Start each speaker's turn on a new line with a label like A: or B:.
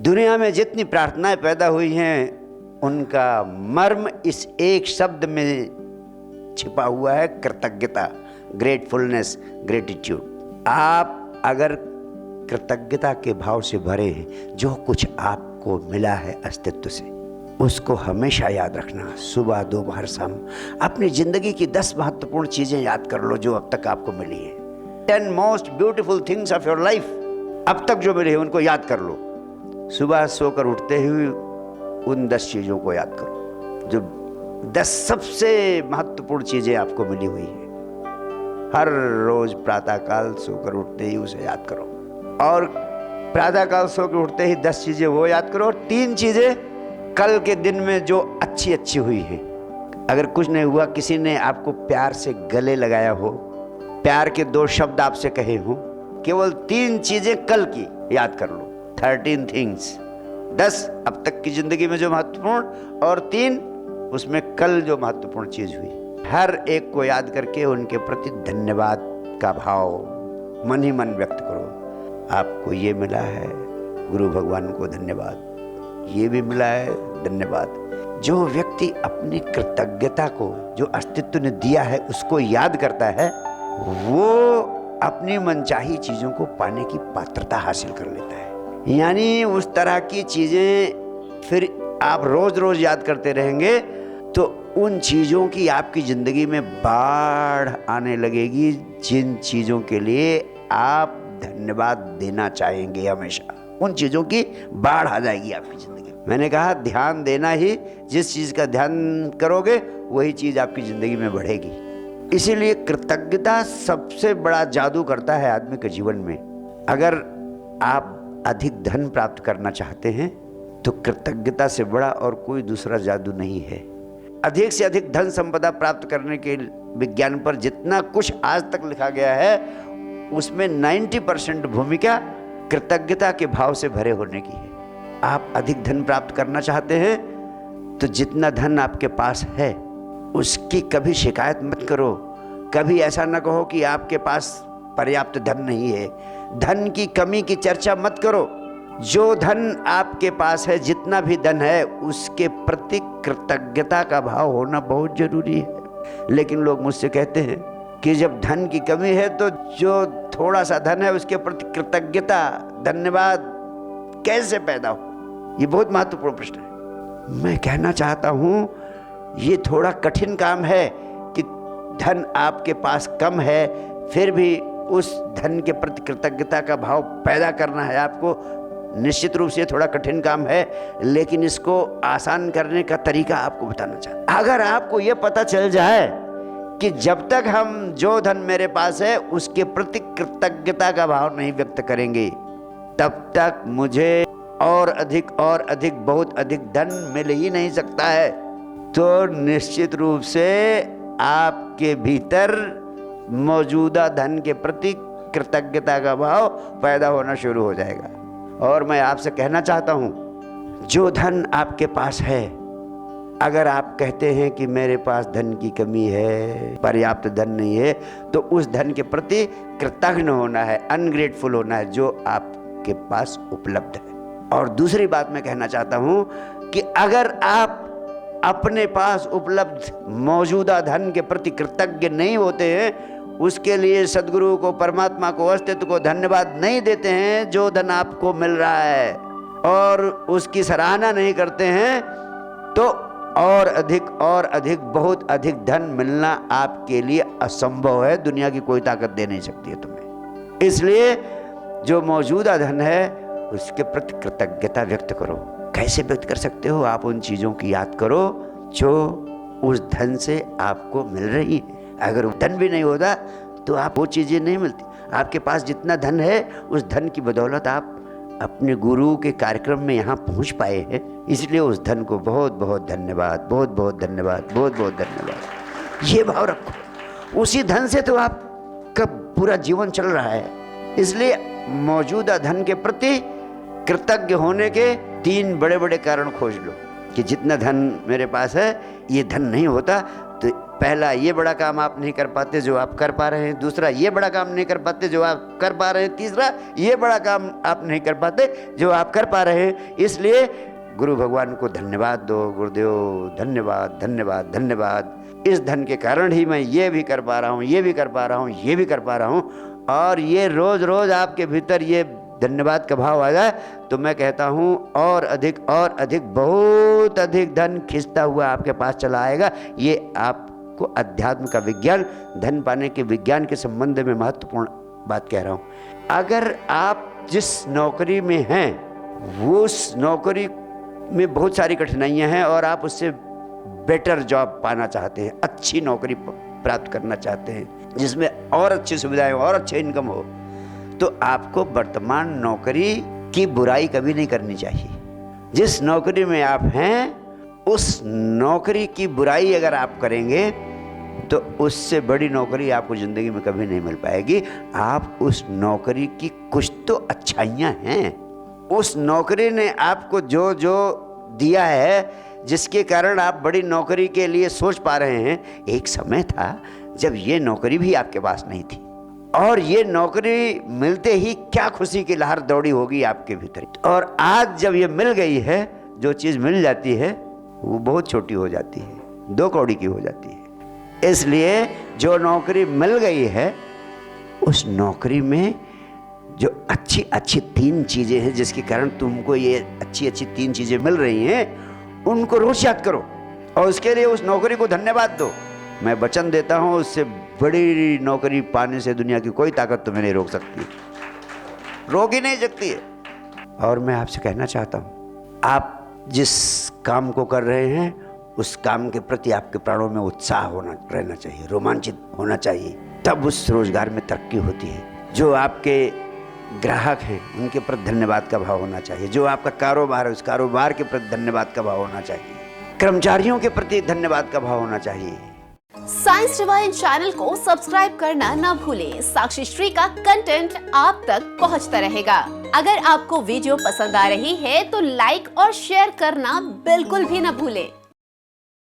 A: दुनिया में जितनी प्रार्थनाएं पैदा हुई हैं उनका मर्म इस एक शब्द में छिपा हुआ है, कृतज्ञता, ग्रेटफुलनेस, ग्रेटिट्यूड। आप अगर कृतज्ञता के भाव से भरे हैं, जो कुछ आपको मिला है अस्तित्व से, उसको हमेशा याद रखना। सुबह दोपहर शाम अपनी जिंदगी की 10 महत्वपूर्ण चीजें याद कर लो जो अब तक आपको मिली है। 10 most beautiful things of your life अब तक जो मिले हैं उनको याद कर लो। सुबह सोकर उठते हुए उन 10 चीजों को याद करो जो 10 सबसे महत्वपूर्ण चीजें आपको मिली हुई है। हर रोज प्रातःकाल सोकर उठते ही उसे याद करो, और प्रातःकाल सोकर उठते ही 10 चीजें वो याद करो, और 3 चीजें कल के दिन में जो अच्छी अच्छी हुई है। अगर कुछ नहीं हुआ, किसी ने आपको प्यार से गले लगाया हो, प्यार के 2 शब्द आपसे कहे हो, केवल 3 चीजें कल की याद कर लो। 13 थिंग्स, 10 अब तक की जिंदगी में जो महत्वपूर्ण, और 3 उसमें कल जो महत्वपूर्ण चीज हुई। हर एक को याद करके उनके प्रति धन्यवाद का भाव मन ही मन व्यक्त करो। आपको ये मिला है, गुरु भगवान को धन्यवाद, ये भी मिला है, धन्यवाद। जो व्यक्ति अपनी कृतज्ञता को, जो अस्तित्व ने दिया है, उसको याद करता है, वो अपनी मनचाही चीजों को पाने की पात्रता हासिल कर लेता है। यानी उस तरह की चीजें फिर आप रोज रोज याद करते रहेंगे तो उन चीजों की आपकी जिंदगी में बाढ़ आने लगेगी, जिन चीजों के लिए आप धन्यवाद देना चाहेंगे। हमेशा उन चीजों की बाढ़ आ जाएगी आपकी जिंदगी में। मैंने कहा ध्यान देना ही, जिस चीज का ध्यान करोगे वही चीज आपकी जिंदगी में बढ़ेगी। इसीलिए कृतज्ञता सबसे बड़ा जादू करता है आदमी के जीवन में। अगर आप अधिक धन प्राप्त करना चाहते हैं तो कृतज्ञता से बड़ा और कोई दूसरा जादू नहीं है। अधिक से अधिक धन संपदा प्राप्त करने के विज्ञान पर जितना कुछ आज तक लिखा गया है, उसमें 90% भूमिका कृतज्ञता के भाव से भरे होने की है। आप अधिक धन प्राप्त करना चाहते हैं तो जितना धन आपके पास है उसकी कभी शिकायत मत करो। कभी ऐसा न कहो कि आपके पास पर्याप्त धन नहीं है। धन की कमी की चर्चा मत करो। जो धन आपके पास है, जितना भी धन है, उसके प्रति कृतज्ञता का भाव होना बहुत जरूरी है। लेकिन लोग मुझसे कहते हैं कि जब धन की कमी है तो जो थोड़ा सा धन है उसके प्रति कृतज्ञता, धन्यवाद कैसे पैदा हो? ये बहुत महत्वपूर्ण प्रश्न है। मैं कहना चाहता हूं ये थोड़ा कठिन काम है कि धन आपके पास कम है फिर भी उस धन के प्रति कृतज्ञता का भाव पैदा करना है आपको। निश्चित रूप से थोड़ा कठिन काम है, लेकिन इसको आसान करने का तरीका आपको बताना चाहता हूं। अगर आपको यह पता चल जाए कि जब तक हम जो धन मेरे पास है उसके प्रति कृतज्ञता का भाव नहीं व्यक्त करेंगे, तब तक मुझे और अधिक बहुत अधिक धन मिल ही नहीं सकता है। तो निश्चित रूप से आपके भीतर मौजूदा धन के प्रति कृतज्ञता का भाव पैदा होना शुरू हो जाएगा। और मैं आपसे कहना चाहता हूं, जो धन आपके पास है, अगर आप कहते हैं कि मेरे पास धन की कमी है, पर्याप्त धन नहीं है, तो उस धन के प्रति कृतज्ञ होना है, अनग्रेटफुल होना है जो आपके पास उपलब्ध है। और दूसरी बात मैं कहना चाहता हूं कि अगर आप अपने पास उपलब्ध मौजूदा धन के प्रति कृतज्ञ नहीं होते हैं, उसके लिए सद्गुरु को, परमात्मा को, अस्तित्व को धन्यवाद नहीं देते हैं जो धन आपको मिल रहा है, और उसकी सराहना नहीं करते हैं, तो और अधिक बहुत अधिक धन मिलना आपके लिए असंभव है। दुनिया की कोई ताकत दे नहीं सकती है तुम्हें। इसलिए जो मौजूदा धन है उसके प्रति कृतज्ञता व्यक्त करो। कैसे व्यक्त कर सकते हो? आप उन चीजों की याद करो जो उस धन से आपको मिल रही है। अगर धन भी नहीं होता तो आप वो चीजें नहीं मिलती। आपके पास जितना धन है, उस धन की बदौलत आप अपने गुरु के कार्यक्रम में यहाँ पहुँच पाए हैं। इसलिए उस धन को बहुत बहुत धन्यवाद, बहुत बहुत धन्यवाद, बहुत बहुत धन्यवाद, ये भाव रखो। उसी धन से तो आपका पूरा जीवन चल रहा है। इसलिए मौजूदा धन के प्रति कृतज्ञ होने के 3 बड़े बड़े कारण खोज लो कि जितना धन मेरे पास है, ये धन नहीं होता तो पहला, ये बड़ा काम आप नहीं कर पाते जो आप कर पा रहे हैं। दूसरा, ये बड़ा काम नहीं कर पाते जो आप कर पा रहे हैं। तीसरा, ये बड़ा काम आप नहीं कर पाते जो आप कर पा रहे हैं। इसलिए गुरु भगवान को धन्यवाद दो। गुरुदेव धन्यवाद धन्यवाद धन्यवाद। इस धन के कारण ही मैं ये भी कर पा रहा हूँ, ये भी कर पा रहा हूँ, ये भी कर पा रहा हूँ। और ये रोज रोज आपके भीतर ये धन्यवाद का भाव आ जाए तो मैं कहता हूँ और अधिक, बहुत अधिक धन खिंचता हुआ आपके पास चला आएगा। ये आपको अध्यात्म का विज्ञान, धन पाने के विज्ञान के संबंध में महत्वपूर्ण बात कह रहा हूँ। अगर आप जिस नौकरी में हैं वो उस नौकरी में बहुत सारी कठिनाइयां हैं और आप उससे बेटर जॉब पाना चाहते हैं, अच्छी नौकरी प्राप्त करना चाहते हैं जिसमें और अच्छी सुविधाएं हो और अच्छे इनकम हो, तो आपको वर्तमान नौकरी की बुराई कभी नहीं करनी चाहिए। जिस नौकरी में आप हैं उस नौकरी की बुराई अगर आप करेंगे तो उससे बड़ी नौकरी आपको ज़िंदगी में कभी नहीं मिल पाएगी। आप उस नौकरी की कुछ तो अच्छाइयाँ हैं, उस नौकरी ने आपको जो जो दिया है जिसके कारण आप बड़ी नौकरी के लिए सोच पा रहे हैं। एक समय था जब ये नौकरी भी आपके पास नहीं थी और ये नौकरी मिलते ही क्या खुशी की लहर दौड़ी होगी आपके भीतर। और आज जब ये मिल गई है, जो चीज़ मिल जाती है वो बहुत छोटी हो जाती है, 2 कौड़ी की हो जाती है। इसलिए जो नौकरी मिल गई है उस नौकरी में जो अच्छी अच्छी 3 चीज़ें हैं जिसके कारण तुमको ये अच्छी अच्छी 3 चीज़ें मिल रही हैं, उनको रोज याद करो और उसके लिए उस नौकरी को धन्यवाद दो। मैं वचन देता हूँ उससे बड़ी नौकरी पाने से दुनिया की कोई ताकत तुम्हें नहीं रोक सकती, रोक ही नहीं सकती है। और मैं आपसे कहना चाहता हूँ, आप जिस काम को कर रहे हैं उस काम के प्रति आपके प्राणों में उत्साह रहना चाहिए, रोमांचित होना चाहिए, तब उस रोजगार में तरक्की होती है। जो आपके ग्राहक हैं उनके प्रति धन्यवाद का भाव होना चाहिए, जो आपका कारोबार है उस कारोबार के प्रति धन्यवाद का भाव होना चाहिए, कर्मचारियों के प्रति धन्यवाद का भाव होना चाहिए।
B: साइंस डिवाइन चैनल को सब्सक्राइब करना ना भूलें। साक्षी श्री का कंटेंट आप तक पहुंचता रहेगा। अगर आपको वीडियो पसंद आ रही है तो लाइक और शेयर करना बिल्कुल भी ना भूलें।